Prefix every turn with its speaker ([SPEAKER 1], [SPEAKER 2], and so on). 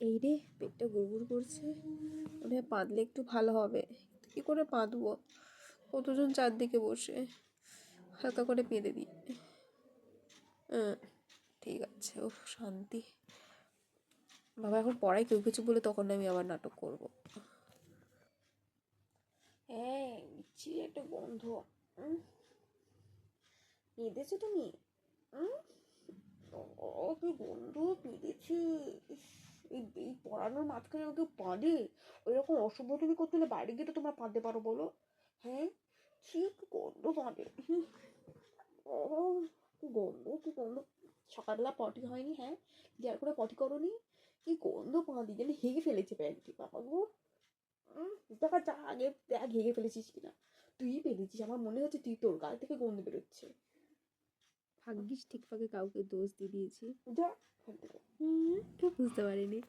[SPEAKER 1] এই রে পেটটা গুড়গুড় করছে, মনে হয় পাতলে একটু ভালো হবে। কী করে পাতবো, কতজন চারদিকে বসে, হালকা করে পেঁদে দিই। ঠিক আছে, ও শান্তি। বাবা এখন পড়ায় কেউ কিছু বলে তখন আমি আবার নাটক করবো। হ্যাঁ, বিচ্ছিরি একটা গন্ধ। পেঁদেছো তুমি? ও কি গন্ধ, পেঁদেছে। এই পড়ানোর মাঝখানে ওকে পাঁদে, ওই রকম অসভ্যতামি করতে হলে বাইরে গিয়ে তো তোমরা পাঁদতে পারো বলো। হ্যাঁ, ঠিক গন্ধ পাঁদে। ও কি গন্ধ, কি গন্ধ। সকালবেলা পটি হয়নি? হ্যাঁ, যার করে পটি করনি, কি গন্ধ পাঁদি, যেন হেগে ফেলেছে প্যান্টটি। বাবা গো, দেখা যা আগে দেখ হেগে ফেলেছিস কিনা। তুই পেরেছিস, আমার মনে হচ্ছে তুই, তোর গাল থেকে গন্ধ বেরোচ্ছে। ভাগ্যিস ঠিকভাবে কাউকে দোষ দিয়ে দিয়েছি, যা। কেউ বুঝতে পারিনি।